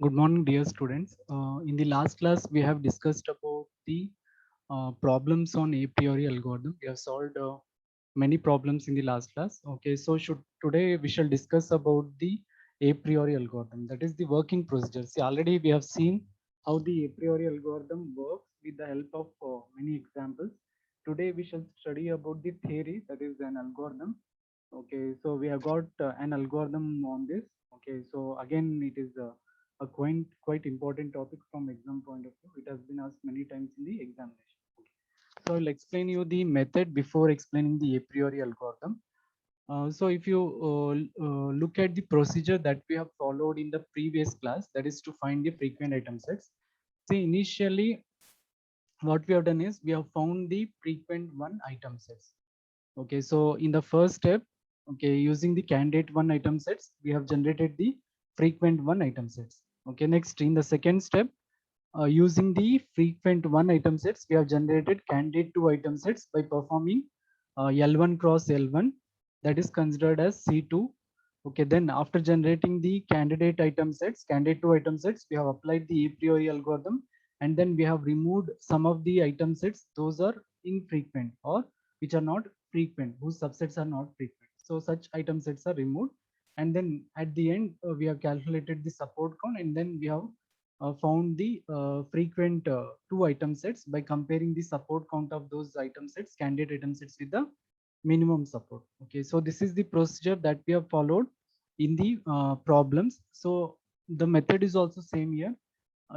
Good morning, dear students. In the last class, we have discussed about the problems on a priori algorithm. We have solved many problems in the last class. Okay, so today we shall discuss about the a priori algorithm. That is the working procedure. See, already we have seen how the a priori algorithm works with the help of many examples. Today we shall study about the theory. That is an algorithm. Okay, so we have got an algorithm on this. Okay, so again, it is a quite important topic from exam point of view. It has been asked many times in the examination. Okay. So I'll explain you the method before explaining the a priori algorithm. So if you look at the procedure that we have followed in the previous class, that is to find the frequent item sets. See, initially, what we have done is we have found the frequent one item sets. Okay, so in the first step, okay, using the candidate one item sets, we have generated the frequent one item sets. Okay, next in the second step, using the frequent one item sets, we have generated candidate two item sets by performing L1 cross L1, that is considered as C2. Okay, then after generating the candidate item sets, candidate two item sets, we have applied the a priori algorithm, and then we have removed some of the item sets, those are infrequent or which are not frequent, whose subsets are not frequent. So such item sets are removed. And then at the end, we have calculated the support count, and then we have found the frequent two item sets by comparing the support count of those item sets, candidate item sets, with the minimum support. Okay, so this is the procedure that we have followed in the problems. So the method is also same here.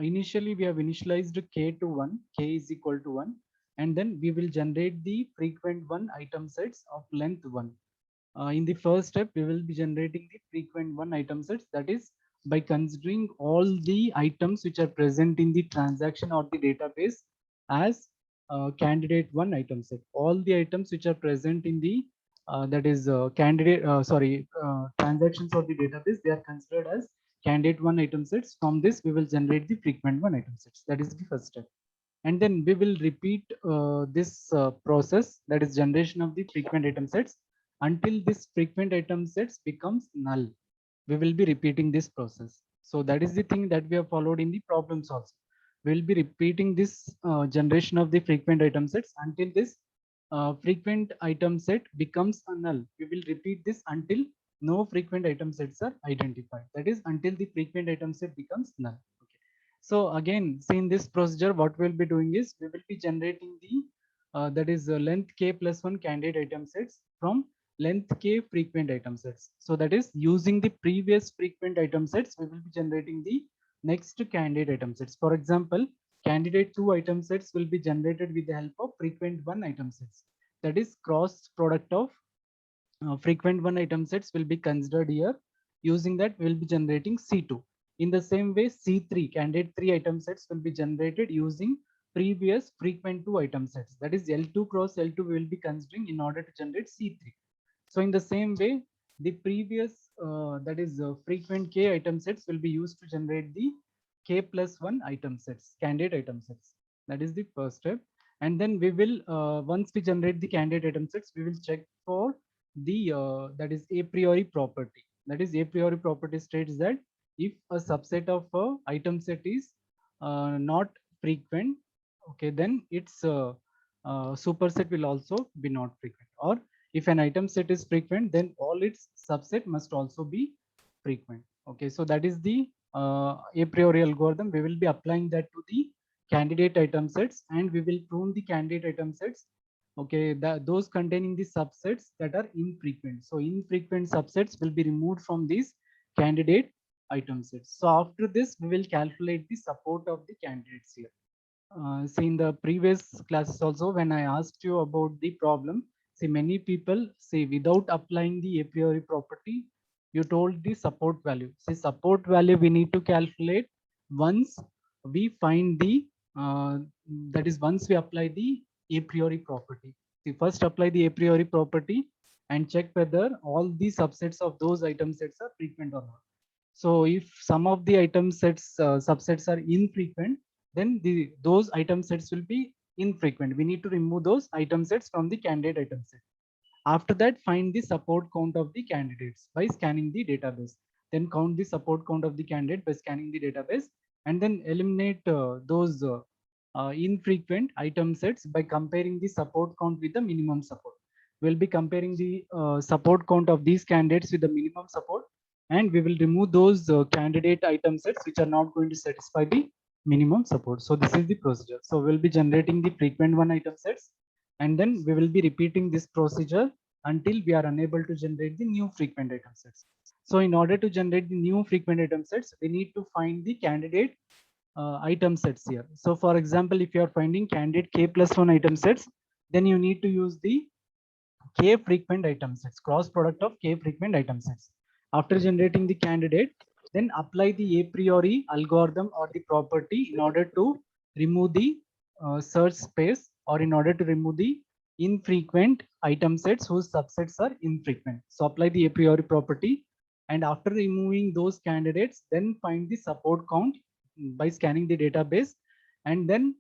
Initially, we have initialized k to 1, k is equal to 1, and then we will generate the frequent one item sets of length 1. In the first step, we will be generating the frequent one item sets. That is by considering all the items which are present in the transaction or the database as candidate one item set. All the items which are present in the that is transactions or the database, they are considered as candidate one item sets. From this, we will generate the frequent one item sets. That is the first step. And then we will repeat this process, that is generation of the frequent item sets, until this frequent item sets becomes null. We will be repeating this process. So that is the thing that we have followed in the problems also. We will be repeating this generation of the frequent item sets until this frequent item set becomes a null. We will repeat this until no frequent item sets are identified. That is until the frequent item set becomes null. Okay. So again, see in this procedure, what we'll be doing is we will be generating the that is length k plus one candidate item sets from length k frequent item sets. So that is using the previous frequent item sets, we will be generating the next candidate item sets. For example, candidate two item sets will be generated with the help of frequent one item sets. That is cross product of frequent one item sets will be considered here. Using that, we'll be generating C2. In the same way, C3 candidate three item sets will be generated using previous frequent two item sets. That is L2 cross L2 we will be considering in order to generate C3. So in the same way, the previous that is frequent k item sets will be used to generate the k plus one item sets, candidate item sets. That is the first step. And then we will, once we generate the candidate item sets, we will check for the that is a priori property. That is a priori property states that if a subset of item set is not frequent, okay, then its superset will also be not frequent. Or if an item set is frequent, then all its subset must also be frequent. Okay, so that is the a priori algorithm. We will be applying that to the candidate item sets, and we will prune the candidate item sets. Okay, those containing the subsets that are infrequent. So infrequent subsets will be removed from these candidate item sets. So after this, we will calculate the support of the candidates here. See, in the previous classes also, when I asked you about the problem, see, many people say without applying the a priori property, you told the support value. See, support value we need to calculate once we find the, that is once we apply the a priori property. See, first apply the a priori property and check whether all the subsets of those item sets are frequent or not. So if some of the item sets subsets are infrequent, then those item sets will be infrequent. We need to remove those item sets from the candidate item set. After that, find the support count of the candidates by scanning the database. then count the support count of the candidate by scanning the database, and then eliminate those infrequent item sets by comparing the support count with the minimum support. We'll be comparing the support count of these candidates with the minimum support, and we will remove those candidate item sets which are not going to satisfy the minimum support. So this is the procedure. So we'll be generating the frequent one item sets, and then we will be repeating this procedure until we are unable to generate the new frequent item sets. So in order to generate the new frequent item sets, we need to find the candidate item sets here. So for example, if you are finding candidate k plus 1 item sets, then you need to use the k frequent item sets, cross product of k frequent item sets. After generating the candidate, then apply the a priori algorithm or the property in order to remove the search space, or in order to remove the infrequent item sets whose subsets are infrequent. So apply the a priori property, and after removing those candidates, then find the support count by scanning the database, and then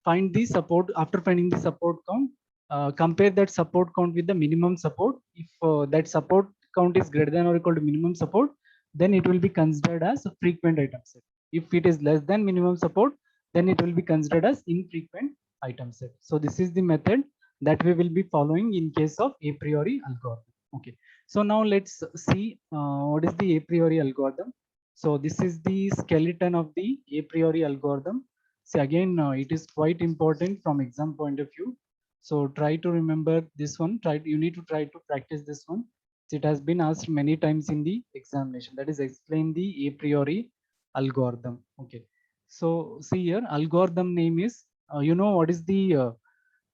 find the support. After finding the support count, compare that support count with the minimum support. If that support count is greater than or equal to minimum support, then it will be considered as a frequent item set. If it is less than minimum support, then it will be considered as infrequent item set. So this is the method that we will be following in case of a priori algorithm. Okay. So now let's see what is the a priori algorithm. So this is the skeleton of the a priori algorithm. See, again, it is quite important from exam point of view. So try to remember this one. You need to try to practice this one. It has been asked many times in the examination. That is, explain the a priori algorithm. Okay. So see here, algorithm name is, you know what is the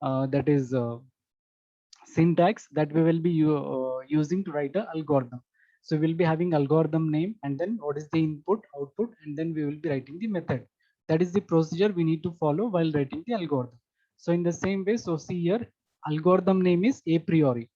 that is syntax that we will be using to write a algorithm. So we'll be having algorithm name, and then what is the input, output, and then we will be writing the method. That is the procedure we need to follow while writing the algorithm. So in the same way, so see here, algorithm name is a priori,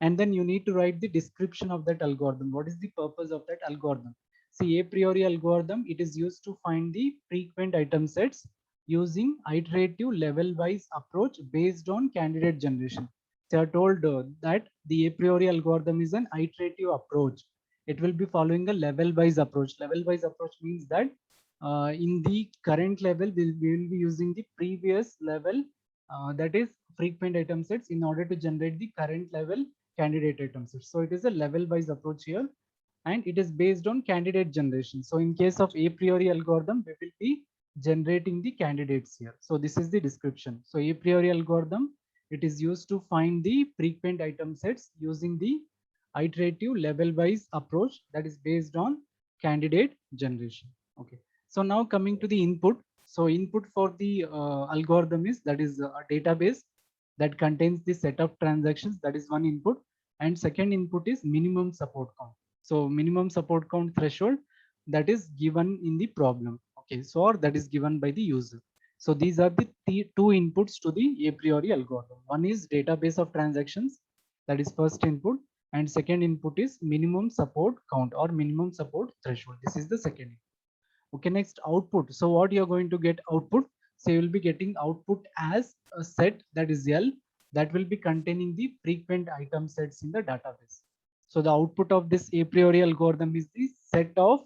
and then you need to write the description of that algorithm. What is the purpose of that algorithm? See, a priori algorithm, it is used to find the frequent item sets using iterative level wise approach based on candidate generation. They are told that the a priori algorithm is an iterative approach. It will be following a level wise approach. Level wise approach means that in the current level, we will be using the previous level, that is frequent item sets, in order to generate the current level candidate item sets. So it is a level wise approach here, and it is based on candidate generation. So in case of a priori algorithm, we will be generating the candidates here. So this is the description. So a priori algorithm, it is used to find the frequent item sets using the iterative level wise approach that is based on candidate generation. Okay. So now coming to the input. So input for the algorithm is, that is a database that contains the set of transactions. That is one input. And second input is minimum support count. So minimum support count threshold, that is given in the problem. Okay. So or that is given by the user. So these are the two inputs to the a priori algorithm. One is database of transactions, that is first input, and second input is minimum support count or minimum support threshold. This is the second input. Okay, next output. So what you're going to get output? So you will be getting output as a set, that is L, that will be containing the frequent item sets in the database. So the output of this a priori algorithm is the set of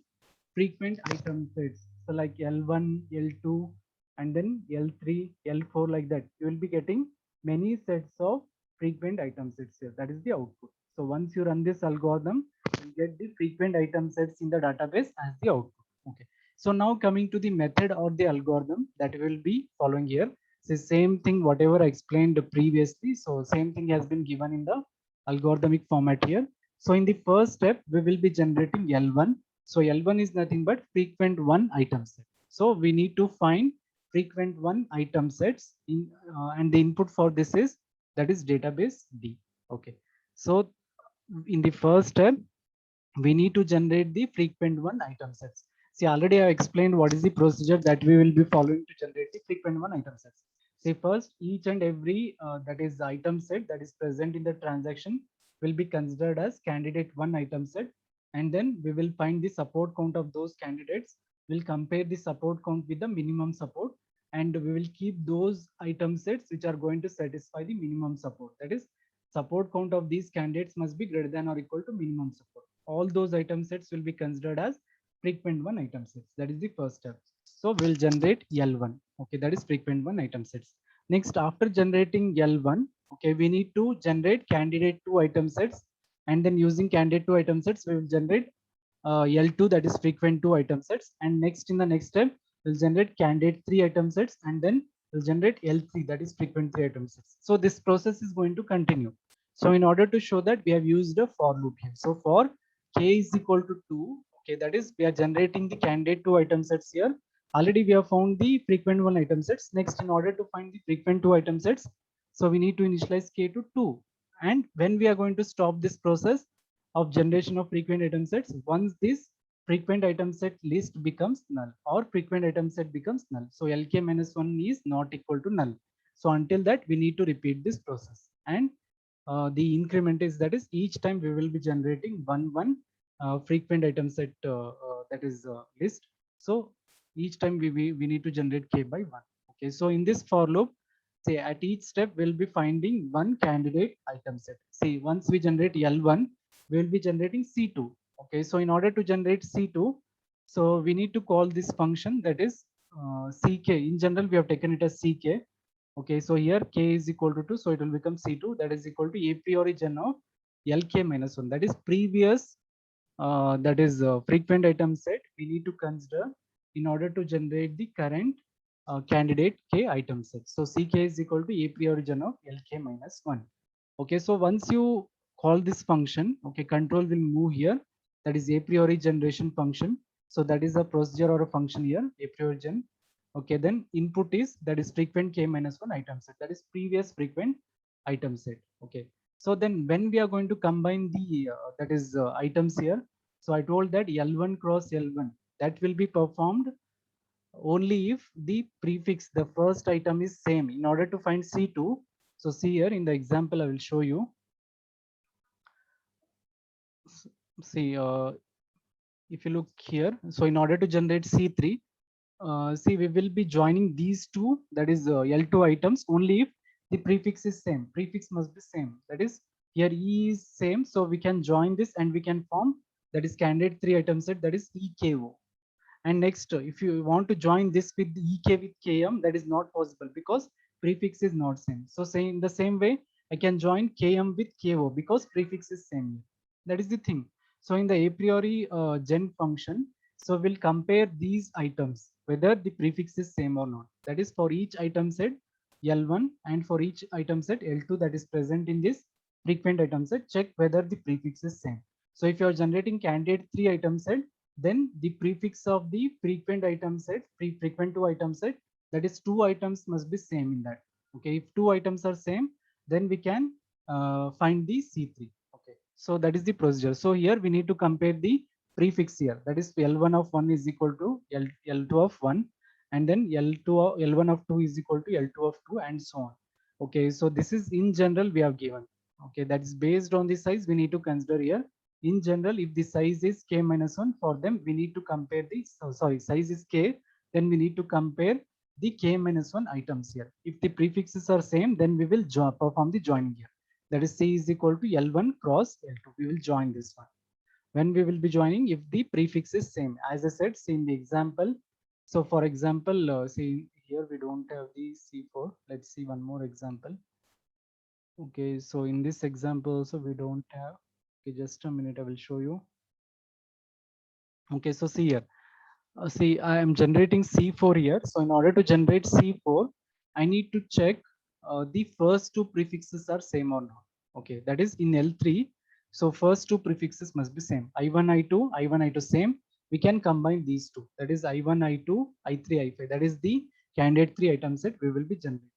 frequent item sets. So like L1, L2, and then L3, L4, like that. You will be getting many sets of frequent item sets here. That is the output. So once you run this algorithm, you get the frequent item sets in the database as the output. Okay. So now coming to the method or the algorithm that we will be following here. So same thing, whatever I explained previously. So same thing has been given in the algorithmic format here. So in the first step, we will be generating L1. So L1 is nothing but frequent one item set. So we need to find frequent one item sets in, and the input for this is, that is database D. Okay. So in the first step, we need to generate the frequent one item sets. See, already I explained what is the procedure that we will be following to generate the frequent one item sets. See, first, each and every that is item set that is present in the transaction will be considered as candidate one item set. And then we will find the support count of those candidates. We'll compare the support count with the minimum support. And we will keep those item sets which are going to satisfy the minimum support. That is, support count of these candidates must be greater than or equal to minimum support. all those item sets will be considered as frequent one item sets. That is the first step. So we'll generate L1. Okay, that is frequent one item sets. Next, after generating L1, okay, we need to generate candidate two item sets, and then using candidate two item sets, we will generate L2, that is frequent two item sets. And next, in the next step, we'll generate candidate three item sets, and then we'll generate L3, that is frequent three item sets. So this process is going to continue. So in order to show that, we have used a for loop here. So for k is equal to 2, okay, that is we are generating the candidate two item sets here. Already we have found the frequent one item sets. Next, in order to find the frequent two item sets, so we need to initialize k to 2. And when we are going to stop this process of generation of frequent item sets, once this frequent item set list becomes null or frequent item set becomes null. So Lk minus 1 is not equal to null. So until that, we need to repeat this process. And the increment is, that is, each time we will be generating one frequent item set, that is list. So each time we need to generate k by 1. Okay, so in this for loop, say at each step we'll be finding one candidate item set. See, once we generate L1, we will be generating C2. Okay, so in order to generate C2, so we need to call this function, that is ck. In general, we have taken it as ck. Okay, so here k is equal to 2, so it will become C2, that is equal to a priori gen of Lk minus 1. That is previous, that is frequent item set we need to consider in order to generate the current candidate k item set. So ck is equal to a priori gen of Lk minus 1. Okay, so once you call this function, okay, control will move here. That is a priori generation function. So that is a procedure or a function here, a priori gen. Okay, then input is, that is frequent k minus 1 item set. That is previous frequent item set. Okay, so then when we are going to combine the that is items here, so I told that L1 cross L1, that will be performed only if the prefix, the first item, is same. In order to find C2, so see here in the example I will show you. See, if you look here, so in order to generate C3, see, we will be joining these two, that is L2 items, only if the prefix is same. Prefix must be same. That is, here E is same, so we can join this and we can form, that is candidate three item set, that is EKO. And next, if you want to join this with the EK with KM, that is not possible because prefix is not same. So say in the same way, I can join KM with KO because prefix is same. That is the thing. So in the a priori gen function, so we'll compare these items, whether the prefix is same or not. That is for each item set L1 and for each item set L2 that is present in this frequent item set, check whether the prefix is same. So if you are generating candidate three item set, then the prefix of the frequent item set, frequent two item set, that is two items must be same in that. Okay, if two items are same, then we can find the C3. Okay, so that is the procedure. So here we need to compare the prefix here, that is L1 of 1 is equal to L2 of 1, and then L1 of 2 is equal to L2 of 2, and so on. Okay, so this is in general we have given. Okay, that is based on the size we need to consider here. In general, if the size is k minus 1, for them we need to compare the, size is k, then we need to compare the k minus 1 items here. If the prefixes are same, then we will perform the joining here. That is c is equal to L1 cross L2. We will join this one. When we will be joining, if the prefix is same, as I said, see in the example. So for example, see here we don't have the C4. Let's see one more example. Okay, so in this example also we don't have. Okay, just a minute, I will show you. Okay, so see here. See, I am generating C4 here. So in order to generate C4, I need to check the first two prefixes are same or not. Okay, that is in L3. So first two prefixes must be same. I1, I2, I1, I2 same. We can combine these two. That is I1, I2, I3, I5. That is the candidate three item set we will be generating.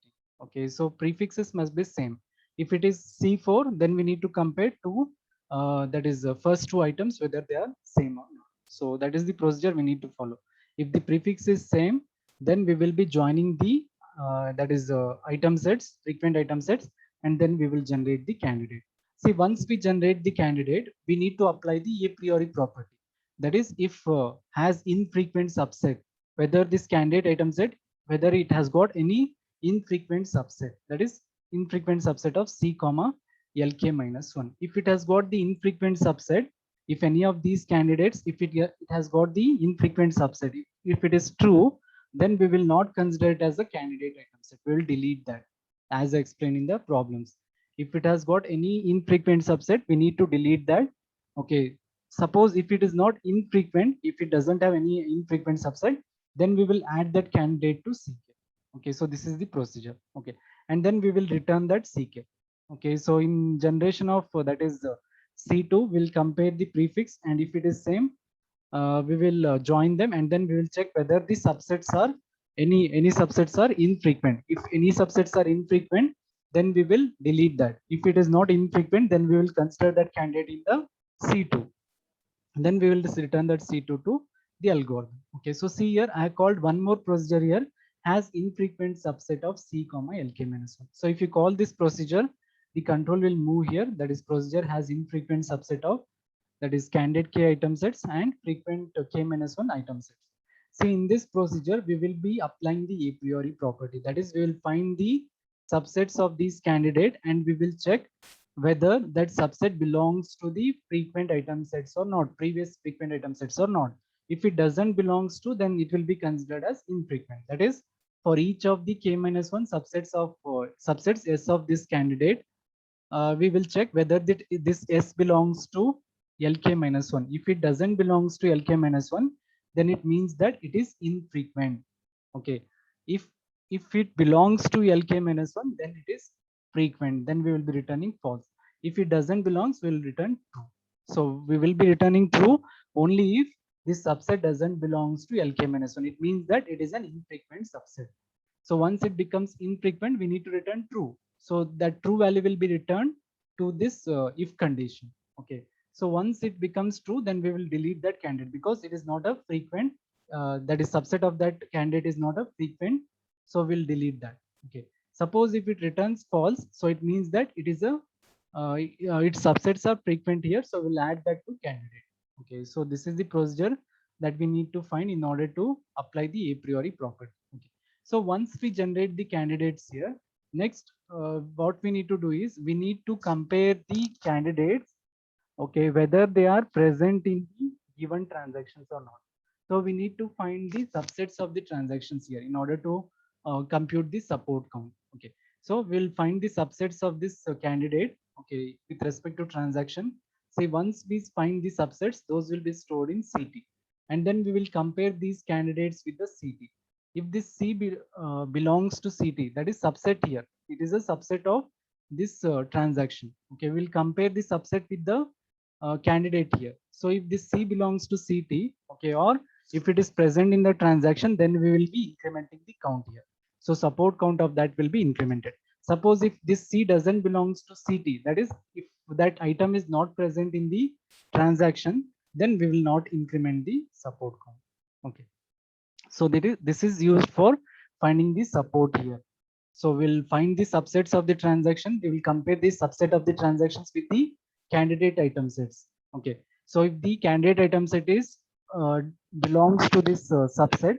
Okay, so prefixes must be same. If it is C4, then we need to compare two, that is the first two items, whether they are same or not. So that is the procedure we need to follow. If the prefix is same, then we will be joining the that is item sets, frequent item sets, and then we will generate the candidate. See, once we generate the candidate, we need to apply the a priori property. That is, if has infrequent subset, whether this candidate item set, whether it has got any infrequent subset, that is infrequent subset of C comma Lk minus 1. If it has got the infrequent subset, if any of these candidates, if it has got the infrequent subset, if it is true, then we will not consider it as a candidate item set. We will delete that as I explained in the problems. If it has got any infrequent subset, we need to delete that. Okay. Suppose if it is not infrequent, if it doesn't have any infrequent subset, then we will add that candidate to CK. Okay. So this is the procedure. Okay. And then we will return that CK. Okay. So in generation of that is C2, we'll compare the prefix, and if it is same, we will join them, and then we will check whether the subsets are any subsets are infrequent. If any subsets are infrequent, then we will delete that. If it is not infrequent, then we will consider that candidate in the C2. And then we will just return that C2 to the algorithm. Okay, so see here, I called one more procedure here has infrequent subset of C comma LK minus 1. So if you call this procedure, the control will move here. That is procedure has infrequent subset of, that is candidate k item sets and frequent k minus 1 item sets. See, in this procedure, we will be applying the a priori property. That is, we will find the subsets of these candidate and we will check whether that subset belongs to the frequent item sets or not, previous frequent item sets or not. If it doesn't belongs to, then it will be considered as infrequent. That is, for each of the k minus 1 subsets of subsets S of this candidate, we will check whether this S belongs to LK minus 1. If it doesn't belongs to LK minus 1, then it means that it is infrequent. Okay. If it belongs to LK minus 1, then it is frequent. Then we will be returning false. If it doesn't belongs, we will return true. So we will be returning true only if this subset doesn't belongs to LK minus 1. It means that it is an infrequent subset. So once it becomes infrequent, we need to return true. So that true value will be returned to this if condition. Okay. So once it becomes true, then we will delete that candidate because it is not a frequent. That is subset of that candidate is not a frequent. So we'll delete that. Okay. Suppose if it returns false, so it means that it is a its subsets are frequent here. So we'll add that to candidate. Okay. So this is the procedure that we need to find in order to apply the a priori property. Okay. So once we generate the candidates here, next what we need to do is we need to compare the candidates, okay, whether they are present in the given transactions or not. So we need to find the subsets of the transactions here in order to compute the support count. Okay, so we'll find the subsets of this candidate, okay, with respect to transaction. Say once we find the subsets, those will be stored in CT, and then we will compare these candidates with the CT. If this belongs to CT, that is subset here, it is a subset of this transaction. Okay, we'll compare the subset with the candidate here. So if this C belongs to CT, okay, or if it is present in the transaction, then we will be incrementing the count here. So support count of that will be incremented. Suppose if this C doesn't belongs to CT, that is, if that item is not present in the transaction, then we will not increment the support count. Okay. So this is used for finding the support here. So we'll find the subsets of the transaction. We will compare the subset of the transactions with the candidate item sets. Okay. So if the candidate item set is belongs to this subset,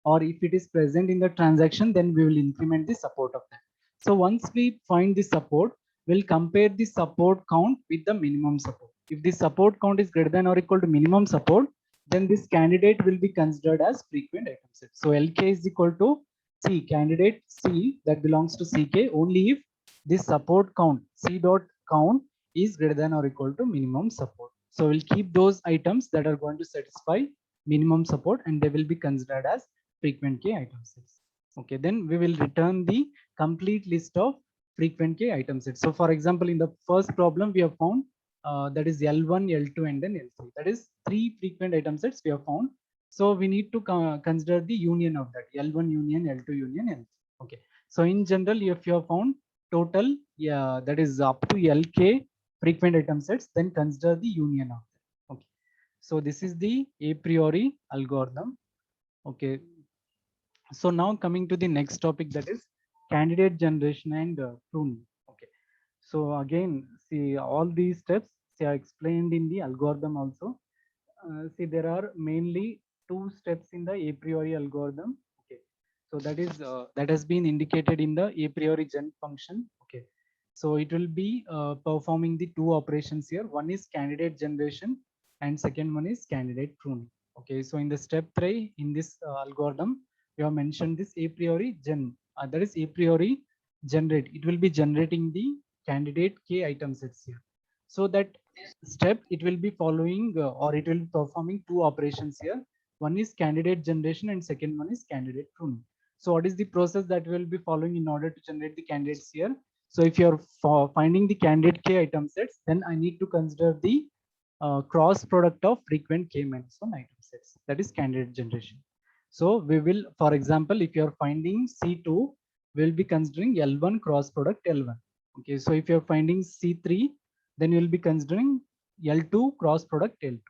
or if it is present in the transaction, then we will increment the support of that. So once we find the support, we'll compare the support count with the minimum support. If the support count is greater than or equal to minimum support, then this candidate will be considered as frequent item set. So LK is equal to C, candidate C that belongs to CK only if this support count, C dot count, is greater than or equal to minimum support. So we'll keep those items that are going to satisfy minimum support and they will be considered as frequent K item sets. Okay, then we will return the complete list of frequent K item sets. So for example, in the first problem, we have found that is L1, L2, and then L3. That is 3 frequent item sets we have found. So we need to consider the union of that L1 union, L2 union, L3. Okay. So in general, if you have found total, yeah, that is up to LK frequent item sets, then consider the union of that. Okay. So this is the a priori algorithm. Okay. So now coming to the next topic, that is candidate generation and pruning. Okay. So again, see all these steps, see I explained in the algorithm also. See, there are mainly two steps in the a priori algorithm. Okay, so that is that has been indicated in the a priori gen function. Okay, so it will be performing the two operations here. One is candidate generation, and second one is candidate pruning. Okay, so in the step 3 in this algorithm, we have mentioned this a priori gen. That is a priori generate. It will be generating the candidate k item sets here. So that step it will be following or it will be performing two operations here. One is candidate generation and second one is candidate pruning. So what is the process that we will be following in order to generate the candidates here? So if you're finding the candidate k item sets, then I need to consider the cross product of frequent k minus 1 item sets. That is candidate generation. So we will, for example, if you're finding C2, we'll be considering L1 cross product L1. Okay, so if you're finding C3, then you'll be considering L2 cross product L2.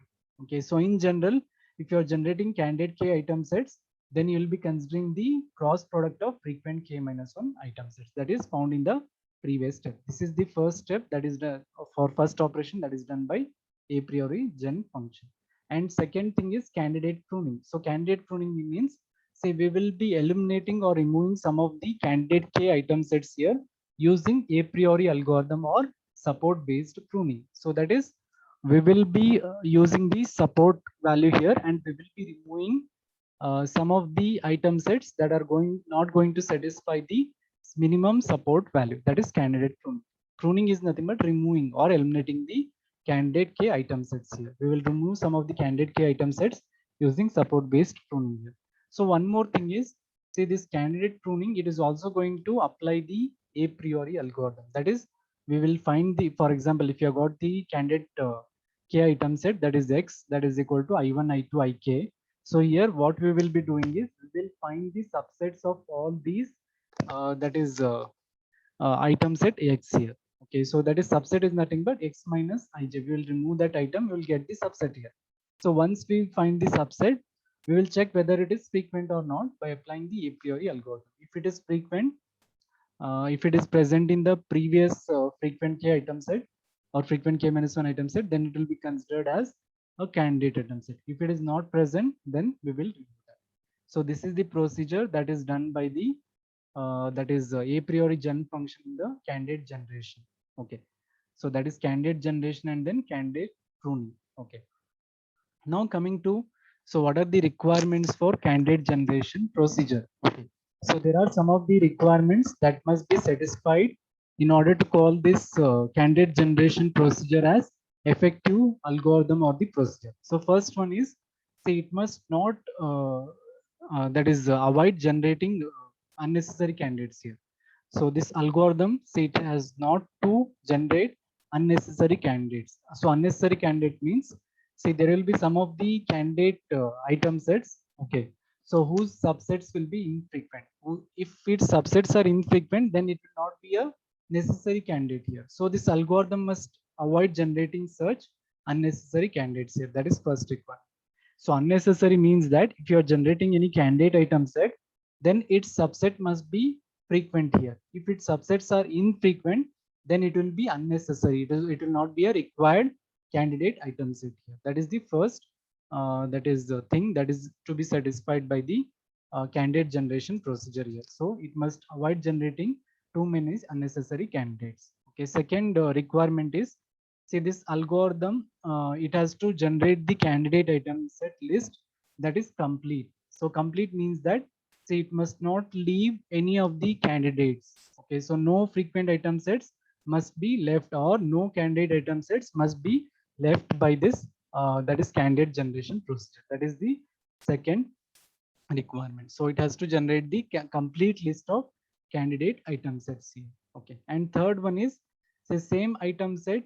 Okay, so in general, if you're generating candidate k item sets, then you'll be considering the cross product of frequent k minus 1 item sets that is found in the previous step. This is the first step that is the for first operation that is done by a priori gen function. And second thing is candidate pruning. So candidate pruning means, say we will be eliminating or removing some of the candidate k item sets here using a priori algorithm or support based pruning. So that is, we will be using the support value here and we will be removing some of the item sets that are not going to satisfy the minimum support value. That is candidate pruning. Pruning is nothing but removing or eliminating the candidate k item sets here. We will remove some of the candidate k item sets using support based pruning here. So one more thing is, say this candidate pruning, it is also going to apply the a priori algorithm. That is, we will find the, for example, if you have got the candidate k item set that is x that is equal to I1, I2, Ik. So here what we will be doing is we will find the subsets of all these that is item set x here. Okay, so that is subset is nothing but x minus ij. We will remove that item, we will get the subset here. So once we find the subset, we will check whether it is frequent or not by applying the a priori algorithm. If it is frequent, if it is present in the previous frequent k item set or frequent k minus 1 item set, then it will be considered as a candidate item set. If it is not present, then we will remove that. So this is the procedure that is done by the that is a priori gen function in the candidate generation. Okay, so that is candidate generation and then candidate pruning. Okay, now coming to, so what are the requirements for candidate generation procedure? Okay, so there are some of the requirements that must be satisfied in order to call this candidate generation procedure as effective algorithm or the procedure. So first one is, say it must not that is avoid generating unnecessary candidates here. So this algorithm, say it has not to generate unnecessary candidates. So unnecessary candidate means, see there will be some of the candidate item sets. Okay, so whose subsets will be infrequent. If its subsets are infrequent, then it will not be a necessary candidate here. So this algorithm must avoid generating such unnecessary candidates here. That is first requirement. So unnecessary means that if you are generating any candidate item set, then its subset must be frequent here. If its subsets are infrequent, then it will be unnecessary. It will not be a required candidate item set here. That is the first, that is the thing that is to be satisfied by the candidate generation procedure here. So it must avoid generating too many unnecessary candidates. Okay, second requirement is, see this algorithm, it has to generate the candidate item set list that is complete. So complete means that, say it must not leave any of the candidates. Okay, so no frequent item sets must be left or no candidate item sets must be left by this that is candidate generation procedure. That is the second requirement. So it has to generate the complete list of candidate item sets here. Okay, and third one is, say same item set,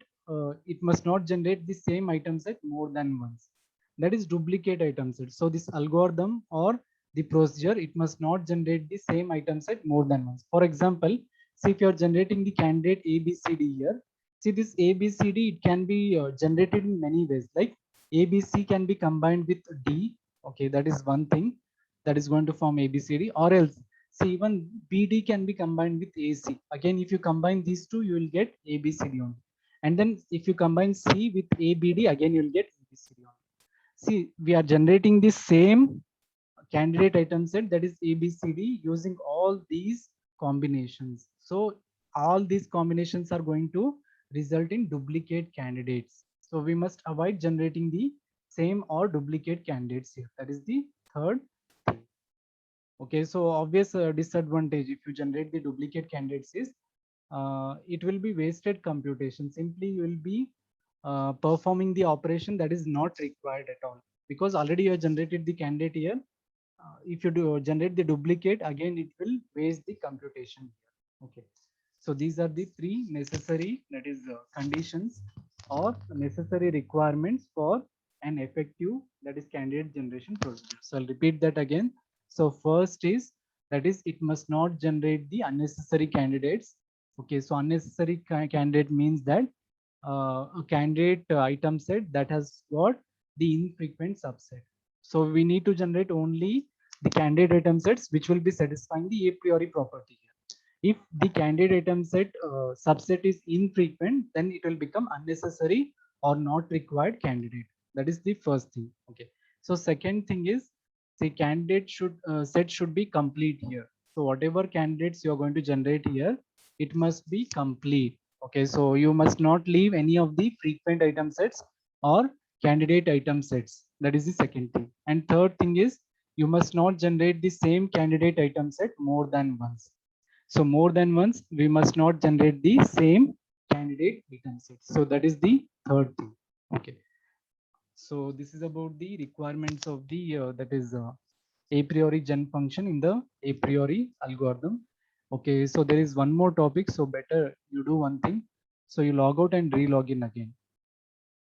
it must not generate the same item set more than once. That is duplicate item set. So this algorithm or the procedure, it must not generate the same item set more than once. For example, see if you are generating the candidate ABCD here, see this ABCD, it can be generated in many ways. Like ABC can be combined with D. Okay, that is one thing that is going to form ABCD, or else see even BD can be combined with AC. Again, if you combine these two, you will get ABCD only. And then if you combine C with ABD, again you will get ABCD only. See, we are generating the same candidate item set that is ABCD using all these combinations. So all these combinations are going to result in duplicate candidates. So we must avoid generating the same or duplicate candidates here. That is the third thing. Okay, so obvious disadvantage if you generate the duplicate candidates is it will be wasted computation. Simply you will be performing the operation that is not required at all, because already you have generated the candidate here. If you do generate the duplicate again, it will waste the computation here. Okay, so these are the three necessary, that is conditions or necessary requirements for an effective, that is candidate generation procedure. So I'll repeat that again. So first is, that is, it must not generate the unnecessary candidates. Okay, so unnecessary candidate means that a candidate item set that has got the infrequent subset. So we need to generate only the candidate item sets which will be satisfying the a priori property here. If the candidate item set subset is infrequent, then it will become unnecessary or not required candidate. That is the first thing. Okay. So second thing is, the candidate should set should be complete here. So whatever candidates you are going to generate here, it must be complete. Okay, so you must not leave any of the frequent item sets or candidate item sets. That is the second thing. And third thing is, you must not generate the same candidate item set more than once. So more than once, we must not generate the same candidate item set. So that is the third thing. Okay. So this is about the requirements of the that is a priori gen function in the a priori algorithm. Okay, so there is one more topic. So better you do one thing. So you log out and re-log in again.